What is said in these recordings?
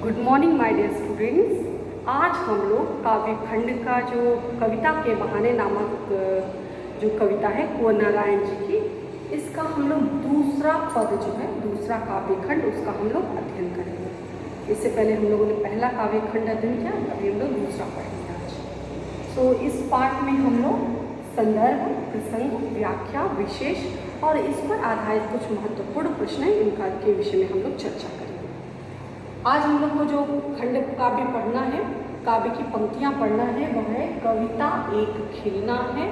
Good morning my dear students. आज हम लोग काव्य खंड का जो कविता के बहाने नामक जो कविता है कुंवर नारायण जी की, इसका हम लोग दूसरा पद जो है, दूसरा काव्य खंड, उसका हम लोग अध्ययन करेंगे। इससे पहले हम लोगों ने पहला काव्य खंड अध्ययन किया, अभी हम लोग दूसरा पढ़ेंगे आज। इस पाठ में हम लोग संदर्भ, प्रसंग, व्याख्या, विशेष और इस पर आधारित कुछ महत्वपूर्ण प्रश्न हैं, इनका के विषय में हम लोग चर्चा करेंगे। आज हम लोग को जो खंड काव्य पढ़ना है, काव्य की पंक्तियाँ पढ़ना है, वह है कविता एक खिलना है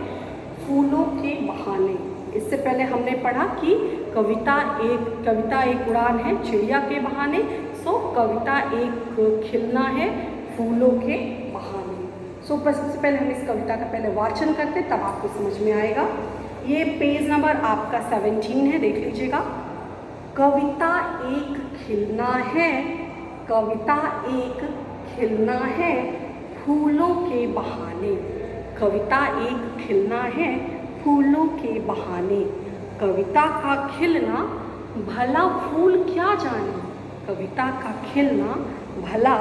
फूलों के बहाने। इससे पहले हमने पढ़ा कि कविता एक उड़ान है चिड़िया के बहाने, सो कविता एक खिलना है फूलों के बहाने। सबसे पहले हम इस कविता का पहले वाचन करते हैं, तब आपको समझ में आएगा। ये पेज नंबर आपका 17 है, देख लीजिएगा। कविता एक खिलना है, कविता एक खिलना है फूलों के बहाने। कविता एक खिलना है फूलों के बहाने। कविता का खिलना भला फूल क्या जाने, कविता का खिलना भला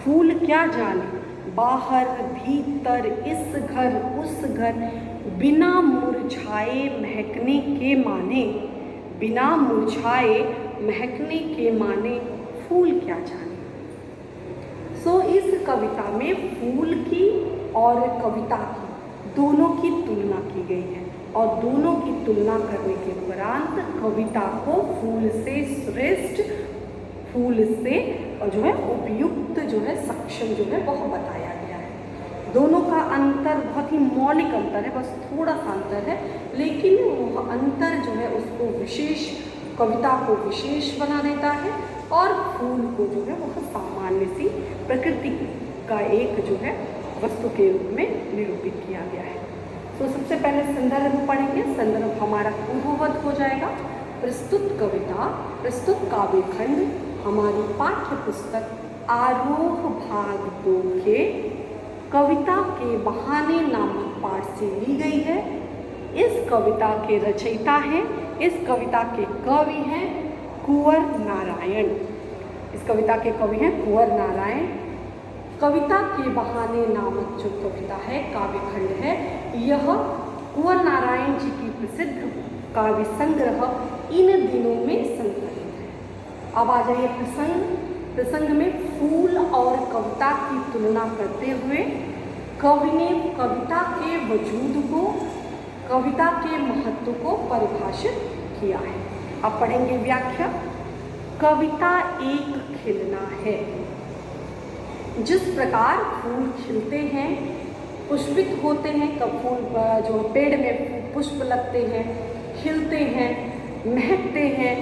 फूल क्या जाने। बाहर भीतर इस घर उस घर बिना मुरझाए महकने के माने, बिना मुरझाए महकने के माने फूल क्या जाने। इस कविता में फूल की और कविता की दोनों की तुलना की गई है, और दोनों की तुलना करने के उपरांत कविता को फूल से श्रेष्ठ, फूल से जो है उपयुक्त, जो है सक्षम, जो है वह बताया गया है। दोनों का अंतर बहुत ही मौलिक अंतर है, बस थोड़ा सा अंतर है, लेकिन वह अंतर जो है उसको विशेष, कविता को विशेष बना देता है, और फूल को जो है वह सामान्य सी प्रकृति का एक जो है वस्तु के रूप में निरूपित किया गया है। सबसे पहले संदर्भ पढ़ेंगे। संदर्भ हमारा पूर्ववत हो जाएगा। प्रस्तुत कविता, प्रस्तुत काव्य खंड हमारी पाठ्य पुस्तक आरोह भाग 2 के कविता के बहाने नामक पाठ से ली गई है। इस कविता के रचयिता हैं, इस कविता के कवि हैं कुंवर नारायण। इस कविता के कवि हैं कुंवर नारायण। कविता के बहाने नामक जो कविता है, काव्य खंड है, यह कुंवर नारायण जी की प्रसिद्ध काव्य संग्रह इन दिनों में संकलित है। अब आ जाइए प्रसंग। प्रसंग में फूल और कविता की तुलना करते हुए कवि ने कविता के वजूद को, कविता के महत्व को परिभाषित किया है। अब पढ़ेंगे व्याख्या। कविता एक खिलना है। जिस प्रकार फूल खिलते हैं, पुष्पित होते हैं, कब फूल जो पेड़ में पुष्प लगते हैं, खिलते हैं, महकते हैं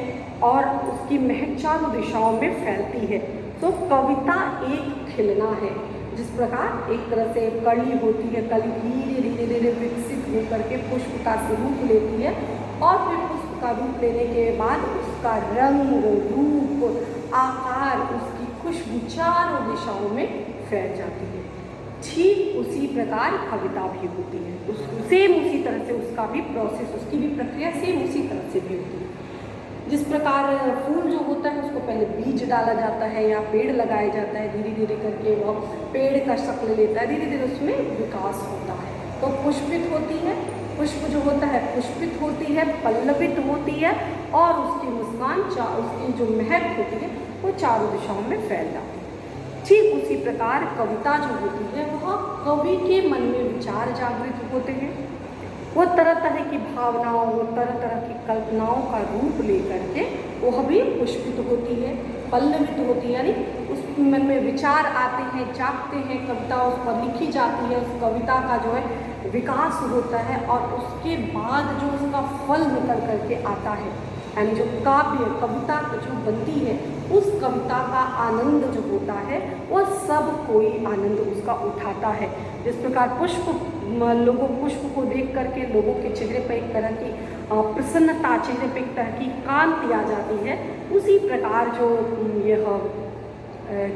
और उसकी महक चारों दिशाओं में फैलती है, तो कविता एक खिलना है। जिस प्रकार एक तरह से कली होती है, कली धीरे धीरे धीरे विकसित होकर के पुष्प का स्वरूप लेती है, और फिर पुष्प का रूप लेने के बाद उसका रंग, रूप, आकार, उसकी खुशबू चारों दिशाओं में फैल जाती है। ठीक उसी प्रकार कविता भी होती है, सेम उसी तरह से उसका भी प्रोसेस, उसकी भी प्रक्रिया सेम उसी तरह से भी होती है। जिस प्रकार फूल जो होता है उसको पहले बीज डाला जाता है या पेड़ लगाया जाता है, धीरे धीरे करके वह पेड़ का शक्ल लेता है, धीरे धीरे उसमें विकास होता है, तो पुष्पित होती है। पुष्प जो होता है पुष्पित होती है, पल्लवित होती है, और उसकी मुस्कान, उसकी जो महक होती है वो चारों दिशाओं में फैल जाती है। ठीक उसी प्रकार कविता जो होती है वह कवि के मन में विचार जागृत होते हैं, वो तरह तरह की भावनाओं, वो तरह तरह की कल्पनाओं का रूप लेकर के वह भी पुष्पित होती है, पल्लवित होती है, यानी उस मन में विचार आते हैं, जागते हैं, कविता उस पर लिखी जाती है, उस कविता का जो है विकास होता है, और उसके बाद जो उसका फल निकल करके आता है, यानी जो काव्य कविता जो बनती है, उस कविता का आनंद जो होता है वह सब कोई आनंद उसका उठाता है। जिस प्रकार पुष्प को देख करके लोगों के चेहरे पर एक तरह की प्रसन्नता, चेहरे पर एक तरह की कांति आ जाती है, उसी प्रकार जो यह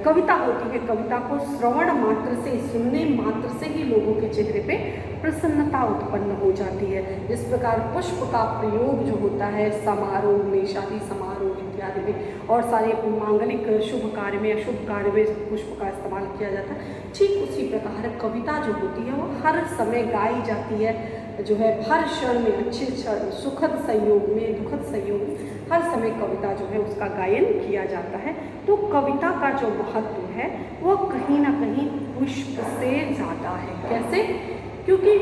कविता होती है, कविता को श्रवण मात्र से, सुनने मात्र से ही लोगों के चेहरे पे प्रसन्नता उत्पन्न हो जाती है। जिस प्रकार पुष्प का प्रयोग जो होता है समारोह में, शादी समारोह इत्यादि में और सारे मांगलिक शुभ कार्य में, अशुभ कार्य में पुष्प का इस्तेमाल किया जाता है। ठीक उसी प्रकार कविता जो होती है वो हर समय गाई जाती है, जो है हर क्षण में, अच्छे क्षण, सुखद संयोग में, दुखद संयोग में हर समय कविता जो है उसका गायन किया जाता है। तो कविता का जो महत्व है वो कहीं ना कहीं पुष्प से ज़्यादा है। कैसे? क्योंकि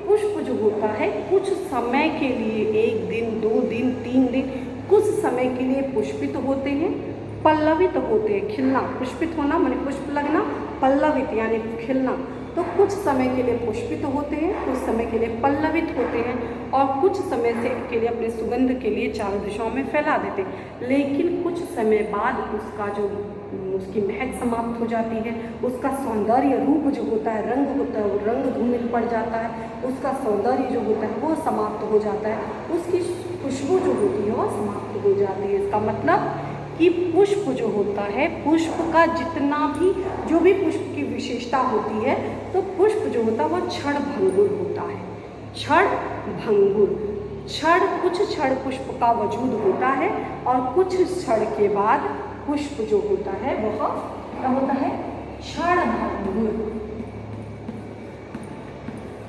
पुष्प जो होता है कुछ समय के लिए, 1 दिन, 2 दिन, 3 दिन, कुछ समय के लिए पुष्पित होते हैं, पल्लवित होते हैं। खिलना, पुष्पित होना माने पुष्प लगना, पल्लवित यानी खिलना। तो कुछ समय के लिए पुष्पित होते हैं, कुछ समय के लिए पल्लवित होते हैं और कुछ समय से के लिए अपने सुगंध के लिए चारों दिशाओं में फैला देते हैं। लेकिन कुछ समय बाद उसका जो उसकी महक समाप्त हो जाती है, उसका सौंदर्य रूप जो होता है, रंग होता है, वो रंग धूमिल पड़ जाता है, उसका सौंदर्य जो होता है वो समाप्त हो जाता है, उसकी खुशबू जो होती है वो समाप्त हो जाती है। इसका मतलब कि पुष्प जो होता है, पुष्प का जितना भी जो भी पुष्प की विशेषता होती है, तो पुष्प जो होता है वो क्षण भंगुर होता है। क्षण भंगुर, क्षण, कुछ क्षण पुष्प का वजूद होता है और कुछ क्षण के बाद पुष्प जो होता है वह क्या होता है? क्षण भंगुर।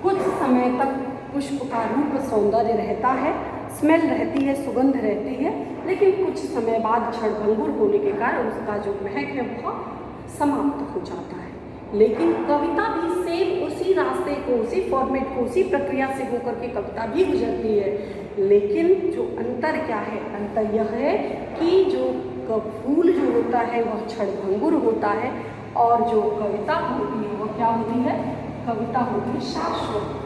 कुछ समय तक पुष्प का रूप सौंदर्य रहता है, स्मेल रहती है, सुगंध रहती है, लेकिन कुछ समय बाद क्षणभंगुर होने के कारण उसका जो महक है वह समाप्त हो जाता है। लेकिन कविता भी सेम उसी रास्ते को, उसी फॉर्मेट को, उसी प्रक्रिया से होकर के कविता भी गुजरती है। लेकिन जो अंतर क्या है? अंतर यह है कि जो फूल जो होता है वह क्षणभंगुर होता है और जो कविता होती है वह क्या होती है? कविता होती है शाश्वत।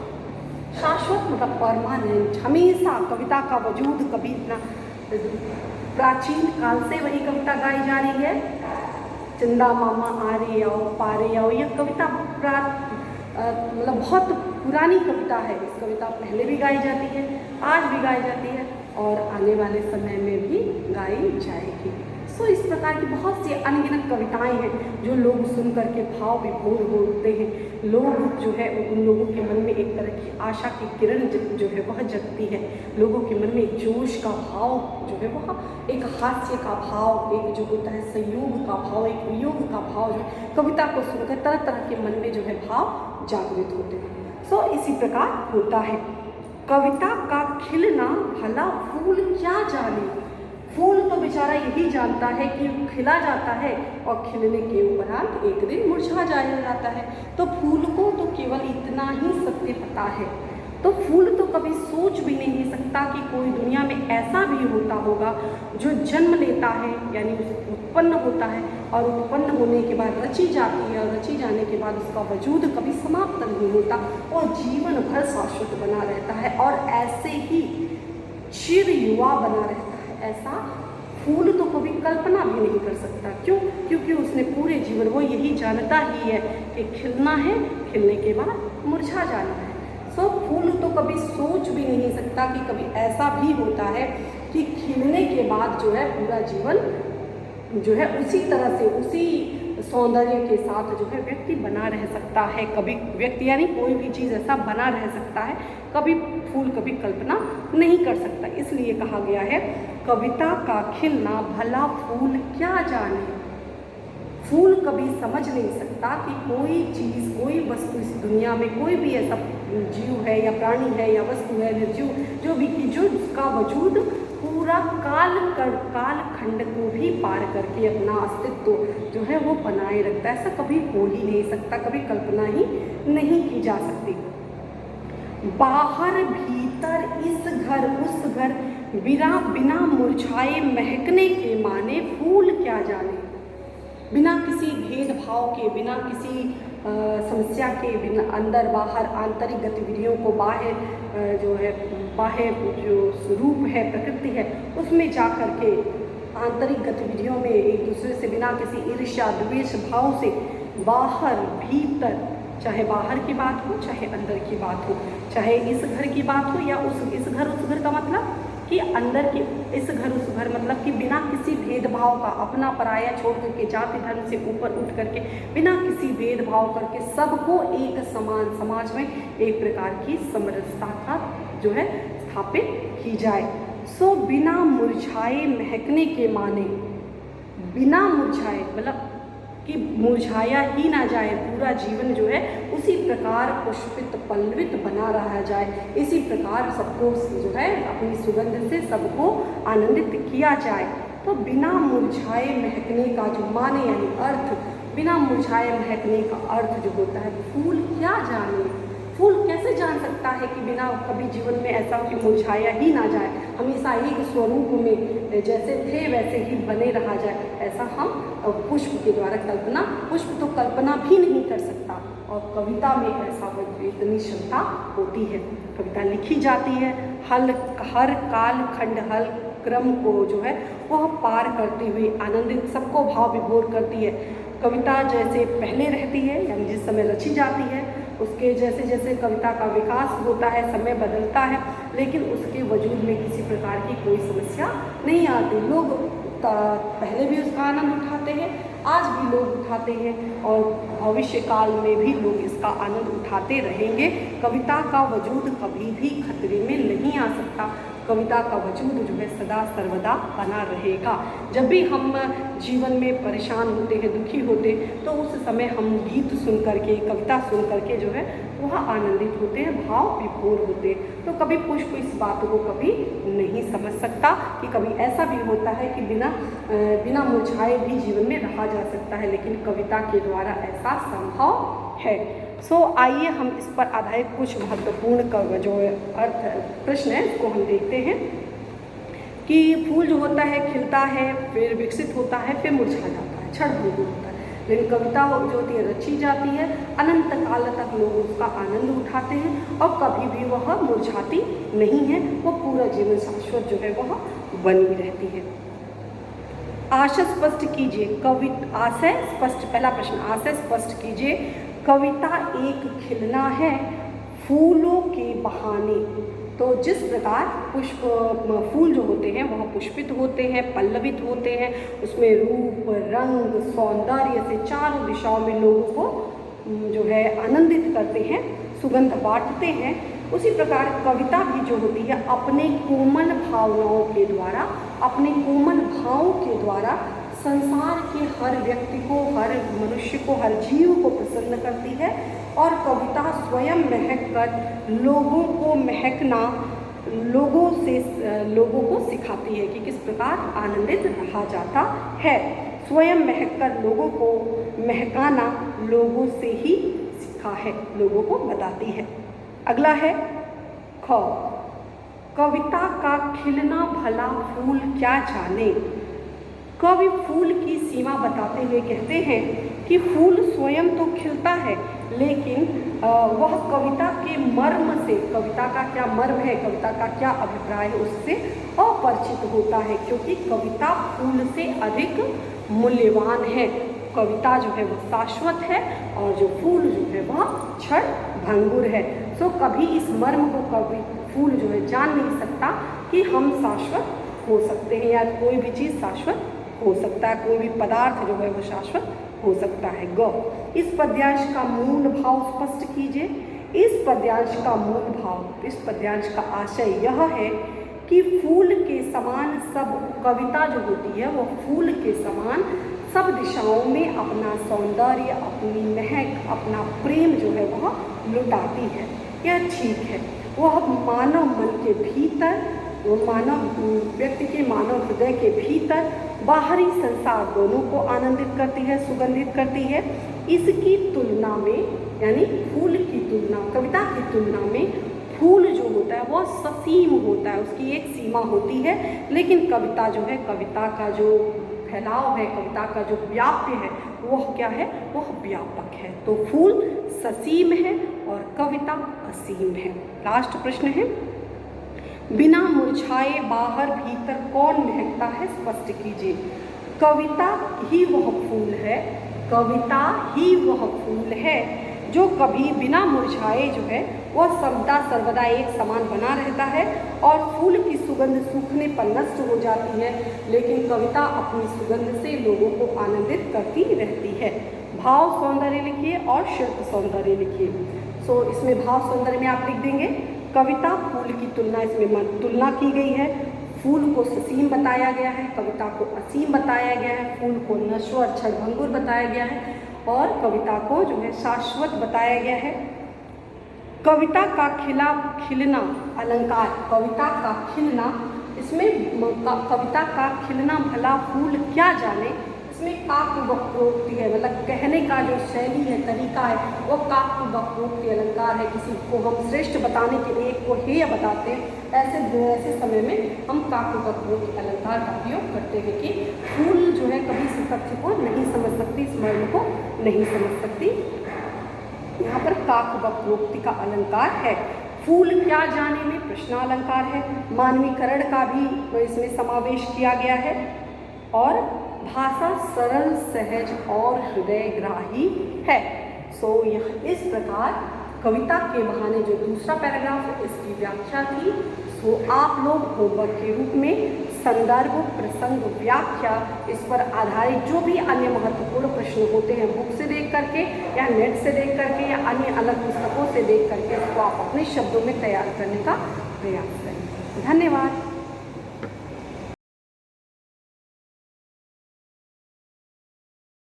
शाश्वत मतलब परमानेंट, हमेशा कविता का वजूद कभी इतना प्राचीन काल से वही कविता गाई जा रही है। चंदा मामा आ रे आओ, पारे आओ, यह कविता मतलब बहुत पुरानी कविता है। इस कविता पहले भी गाई जाती है, आज भी गाई जाती है और आने वाले समय में भी गाई जाएगी। सो इस प्रकार की बहुत सी अनगिनत कविताएं हैं जो लोग सुन करके भाव विभोर होते हैं। लोग जो है उन लोगों के मन में एक तरह की आशा की किरण जो है वह जगती है। लोगों के मन में एक जोश का भाव जो है वह, एक हास्य का भाव, एक जो होता है संयोग का भाव, एक वियोग का भाव जो कविता को सुनकर तरह तरह के मन में जो है भाव जागृत होते हैं। सो इसी प्रकार होता है कविता का खिलना। भला फूल क्या जाने, फूल तो बेचारा यही जानता है कि खिला जाता है और खिलने के उपरांत एक दिन मुरझा जाता है। तो फूल को तो केवल इतना ही सत्य पता है। तो फूल तो कभी सोच भी नहीं सकता कि कोई दुनिया में ऐसा भी होता होगा जो जन्म लेता है, यानी उत्पन्न होता है और उत्पन्न होने के बाद रची जाती है और रची जाने के बाद उसका वजूद कभी समाप्त नहीं होता और जीवन भर शाश्वत बना रहता है और ऐसे ही चिर युवा बना रहता है। ऐसा फूल तो कभी कल्पना भी नहीं कर सकता। क्यों? क्योंकि उसने पूरे जीवन वो यही जानता ही है कि खिलना है, खिलने के बाद मुरझा जाना है। सो फूल तो कभी सोच भी नहीं सकता कि कभी ऐसा भी होता है कि खिलने के बाद जो है पूरा जीवन जो है उसी तरह से, उसी सौंदर्य के साथ जो है व्यक्ति बना रह सकता है। कभी व्यक्ति यानी कोई भी चीज़ ऐसा बना रह सकता है, कभी फूल कभी कल्पना नहीं कर सकता। इसलिए कहा गया है कविता का खिलना भला फूल क्या जाने। फूल कभी समझ नहीं सकता कि कोई चीज़, कोई वस्तु इस दुनिया में, कोई भी ऐसा जीव है या प्राणी है या वस्तु है, निर्जीव जो भी, कि जो उसका वजूद पूरा काल खंड को भी पार करके अपना अस्तित्व जो है वो बनाए रखता है। ऐसा कभी हो ही नहीं सकता, कभी कल्पना ही नहीं की जा सकती। बाहर भीतर, इस घर उस घर, बिना मुरझाए महकने के माने फूल क्या जाने। बिना किसी भेदभाव के, बिना किसी समस्या के, बिना अंदर बाहर आंतरिक गतिविधियों को बाहर जो है, बाहर जो स्वरूप है, प्रकृति है, उसमें जा कर के आंतरिक गतिविधियों में एक दूसरे से बिना किसी ईर्ष्या द्वेष भाव से बाहर भीतर, चाहे बाहर की बात हो चाहे अंदर की बात हो, चाहे इस घर की बात हो या इस घर का मतलब कि अंदर की, इस घर उस घर मतलब कि बिना किसी भेदभाव का, अपना पराया छोड़ करके, जाति धर्म से ऊपर उठ करके, बिना किसी भेदभाव करके सबको एक समान समाज में एक प्रकार की समरसता का जो है स्थापित की जाए। सो बिना मुरझाए महकने के माने, बिना मुरझाए मतलब कि मुरझाया ही ना जाए, पूरा जीवन जो है उसी प्रकार पुष्पित पल्लवित बना रहा जाए, इसी प्रकार सबको जो है अपनी सुगंध से सबको आनंदित किया जाए। तो बिना मुरझाए महकने का जो माने यानी अर्थ, बिना मुरझाए महकने का अर्थ जो होता है, फूल क्या जाने, फूल कैसे जान सकता है कि बिना कभी जीवन में ऐसा कि मुरझाया ही ना जाए, हमेशा एक स्वरूप में जैसे थे वैसे ही बने रहा जाए, ऐसा हम पुष्प के द्वारा कल्पना, पुष्प तो कल्पना भी नहीं कर सकता, और कविता में ऐसा इतनी क्षमता होती है। कविता लिखी जाती है, हर काल खंड हल क्रम को जो है वह पार करती हुई आनंदित सबको भाव विभोर करती है। कविता जैसे पहले रहती है यानी जिस समय रची जाती है, उसके जैसे जैसे कविता का विकास होता है, समय बदलता है, लेकिन उसके वजूद में किसी प्रकार की कोई समस्या नहीं आती। लोग पहले भी उसका आनंद उठाते हैं, आज भी लोग उठाते हैं, और भविष्य काल में भी लोग इसका आनंद उठाते रहेंगे। कविता का वजूद कभी भी खतरे में नहीं आ सकता, कविता का वजूद जो है सदा सर्वदा बना रहेगा। जब भी हम जीवन में परेशान होते हैं, दुखी होते, तो उस समय हम गीत सुन करके, कविता सुन करके जो है वह आनंदित होते हैं, भाव विभोर होते हैं। तो कभी पुष्प इस बात को कभी नहीं समझ सकता कि कभी ऐसा भी होता है कि बिना मुरझाए भी जीवन में रहा जा सकता है, लेकिन कविता के द्वारा ऐसा संभव है। आइए हम इस पर आधारित कुछ महत्वपूर्ण का जो अर्थ प्रश्न है उसको हम देखते हैं कि फूल जो होता है खिलता है, फिर विकसित होता है, फिर मुरझा जाता है, क्षणभंगुर होता है, लेकिन कविता जो होती है रची जाती है, अनंत काल तक लोग उसका आनंद उठाते हैं और कभी भी वह मुरझाती नहीं है, वो पूरा जीवन शाश्वत जो है वह बनी रहती है। आशय स्पष्ट कीजिए, आशय स्पष्ट, पहला प्रश्न, आशय स्पष्ट कीजिए, कविता एक खिलना है फूलों के बहाने। तो जिस प्रकार फूल जो होते हैं वह पुष्पित होते हैं, पल्लवित होते हैं, उसमें रूप रंग सौंदर्य से चारों दिशाओं में लोगों को जो है आनंदित करते हैं, सुगंध बांटते हैं, उसी प्रकार कविता भी जो होती है अपने कोमल भावनाओं के द्वारा, अपने कोमल भावों के द्वारा संसार के हर व्यक्ति को, हर मनुष्य को, हर जीव को प्रसन्न करती है, और कविता स्वयं महक कर लोगों को महकना, लोगों को सिखाती है कि किस प्रकार आनंदित रहा जाता है। स्वयं महक कर लोगों को महकाना लोगों से ही सीखा है, लोगों को बताती है। अगला है ख, कविता का खिलना भला फूल क्या जाने। कवि फूल की सीमा बताते हुए कहते हैं कि फूल स्वयं तो खिलता है, लेकिन वह कविता के मर्म से, कविता का क्या मर्म है, कविता का क्या अभिप्राय है, उससे अपरिचित होता है, क्योंकि कविता फूल से अधिक मूल्यवान है। कविता जो है वह शाश्वत है और जो फूल जो है वह क्षण भंगुर है। सो कभी इस मर्म को कवि फूल जो है जान नहीं सकता कि हम शाश्वत हो सकते हैं या कोई भी चीज़ शाश्वत हो सकता है, कोई भी पदार्थ जो है वो शाश्वत हो सकता है। ग, इस पद्यांश का मूल भाव स्पष्ट कीजिए। इस पद्यांश का मूल भाव, इस पद्यांश का आशय यह है कि फूल के समान सब, कविता जो होती है वो फूल के समान सब दिशाओं में अपना सौंदर्य, अपनी महक, अपना प्रेम जो है वह लुटाती है। यह ठीक है, वह मानव मन के भीतर, वो मानव व्यक्ति के मानव हृदय के भीतर बाहरी संसार दोनों को आनंदित करती है, सुगंधित करती है। इसकी तुलना में, यानी फूल की तुलना, कविता की तुलना में फूल जो होता है वह ससीम होता है, उसकी एक सीमा होती है, लेकिन कविता जो है, कविता का जो फैलाव है, कविता का जो व्याप्य है वह क्या है, वह व्यापक है। तो फूल ससीम है और कविता असीम है। लास्ट प्रश्न है, बिना मुरझाए बाहर भीतर कौन महकता है, स्पष्ट कीजिए। कविता ही वह फूल है, कविता ही वह फूल है जो कभी बिना मुरझाए जो है वह सदा सर्वदा एक समान बना रहता है, और फूल की सुगंध सूखने पर नष्ट हो जाती है, लेकिन कविता अपनी सुगंध से लोगों को आनंदित करती रहती है। भाव सौंदर्य लिखिए और शिल्प सौंदर्य लिखिए। इसमें भाव सौंदर्य में आप लिख देंगे, कविता फूल की तुलना, इसमें तुलना की गई है, फूल को ससीम बताया गया है, कविता को असीम बताया गया है, फूल को नश्वर क्षणभंगुर बताया गया है और कविता को जो है शाश्वत बताया गया है। कविता का खिलना अलंकार, कविता का खिलना, इसमें कविता का खिलना भला फूल क्या जाने, इसमें काव्य वक्रोक्ति है, मतलब कहने का जो शैली है, तरीका है, वो काव्य वक्रोक्ति अलंकार है। किसी को हम श्रेष्ठ बताने के लिए एक को हेय बताते हैं, ऐसे समय में हम काव्य वक्रोक्ति अलंकार का उपयोग करते हैं कि फूल जो है कभी इस तथ्य को नहीं समझ सकती, इस मर्म को नहीं समझ सकती। यहाँ पर काव्य वक्रोक्ति का अलंकार है। फूल क्या जाने में प्रश्नालंकार है, मानवीकरण का भी इसमें समावेश किया गया है और भाषा सरल सहज और हृदयग्राही है। यह इस प्रकार कविता के बहाने जो दूसरा पैराग्राफ है इसकी व्याख्या थी। आप लोग होमवर्क के रूप में संदर्भ, प्रसंग, व्याख्या, इस पर आधारित जो भी अन्य महत्वपूर्ण प्रश्न होते हैं बुक से देख करके या नेट से देख करके या अन्य अलग पुस्तकों से देख करके इसको आप अपने शब्दों में तैयार करने का प्रयास करें। धन्यवाद।